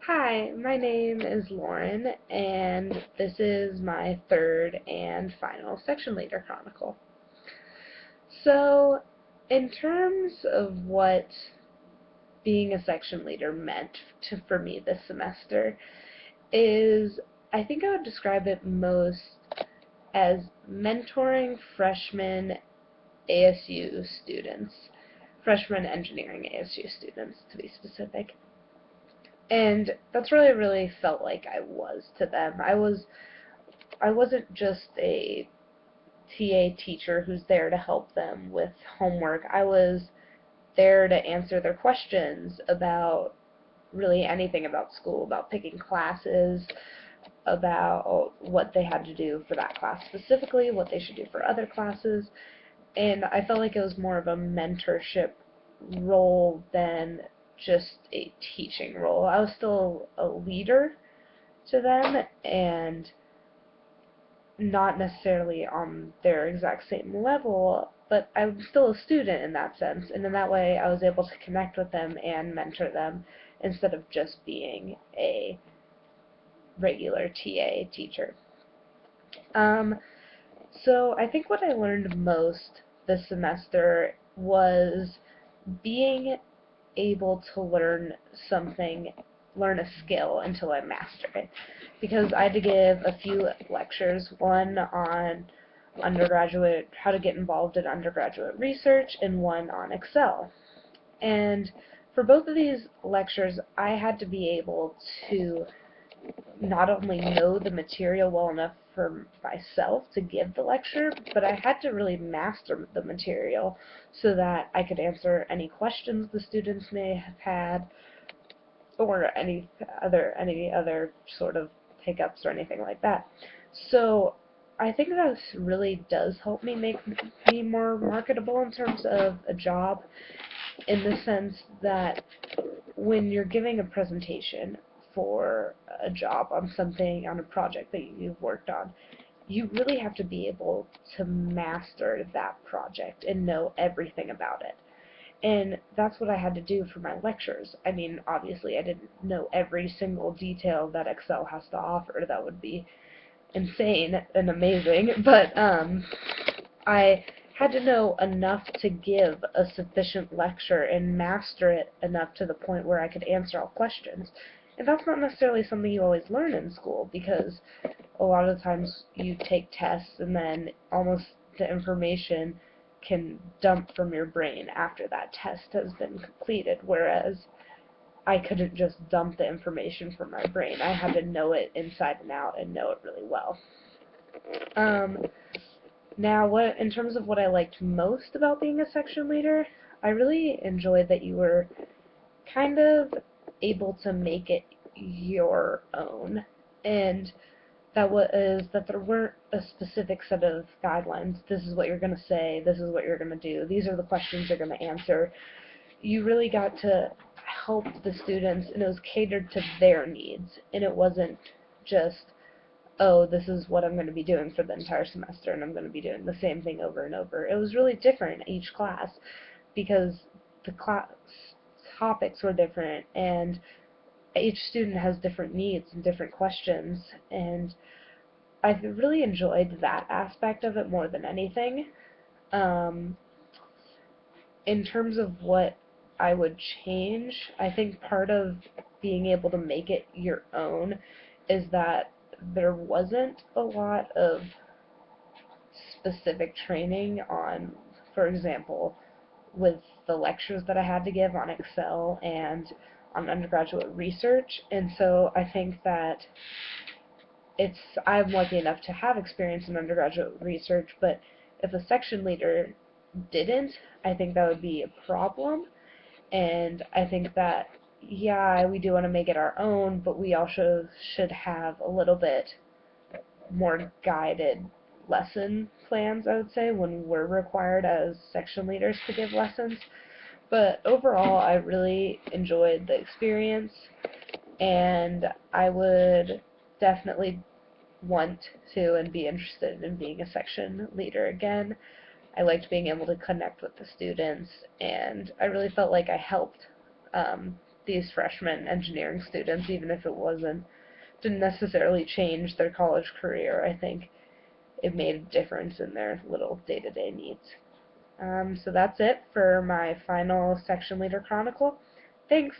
Hi, my name is Lauren, and this is my third and final section leader chronicle. So, in terms of what being a section leader meant for me this semester, is I think I would describe it most as mentoring freshman ASU students, freshman engineering ASU students to be specific. And that's really felt like I was to them. I wasn't just a TA teacher who's there to help them with homework. I was there to answer their questions about really anything about school, about picking classes, about what they had to do for that class specifically, what they should do for other classes. And I felt like it was more of a mentorship role than just a teaching role. I was still a leader to them and not necessarily on their exact same level, but I'm still a student in that sense, and in that way I was able to connect with them and mentor them instead of just being a regular TA teacher. Um, so I think what I learned most this semester was being able to learn a skill until I master it. Because I had to give a few lectures, one on how to get involved in undergraduate research, and one on Excel. And for both of these lectures, I had to be able to not only know the material well enough for myself to give the lecture, but I had to really master the material so that I could answer any questions the students may have had, or any other sort of hiccups or anything like that. So I think that really does help me make me more marketable in terms of a job, in the sense that when you're giving a presentation for a job on something, on a project that you've worked on, you really have to be able to master that project and know everything about it. And that's what I had to do for my lectures. I mean, obviously I didn't know every single detail that Excel has to offer. That would be insane and amazing, but I had to know enough to give a sufficient lecture and master it enough to the point where I could answer all questions. And that's not necessarily something you always learn in school, because a lot of the times you take tests and then almost the information can dump from your brain after that test has been completed, whereas I couldn't just dump the information from my brain. I had to know it inside and out and know it really well. Um, Now, in terms of what I liked most about being a section leader, I really enjoyed that you were kind of able to make it your own, and that there weren't a specific set of guidelines. This is what you're going to say, this is what you're going to do, these are the questions you're going to answer. You really got to help the students, and it was catered to their needs, and it wasn't just, oh, this is what I'm going to be doing for the entire semester, and I'm going to be doing the same thing over and over. It was really different each class, because the class topics were different, and each student has different needs and different questions, and I really enjoyed that aspect of it more than anything. Um, in terms of what I would change, I think part of being able to make it your own is that there wasn't a lot of specific training on, for example, with the lectures that I had to give on Excel and on undergraduate research. And so I think that I'm lucky enough to have experience in undergraduate research, but if a section leader didn't, I think that would be a problem. And I think that, yeah, we do want to make it our own, but we also should have a little bit more guided lesson plans, I would say, when we're required as section leaders to give lessons. But overall, I really enjoyed the experience, and I would definitely want to and be interested in being a section leader again. I liked being able to connect with the students, and I really felt like I helped these freshman engineering students, even if it didn't necessarily change their college career. I think it made a difference in their little day-to-day needs. So that's it for my final section leader chronicle. Thanks.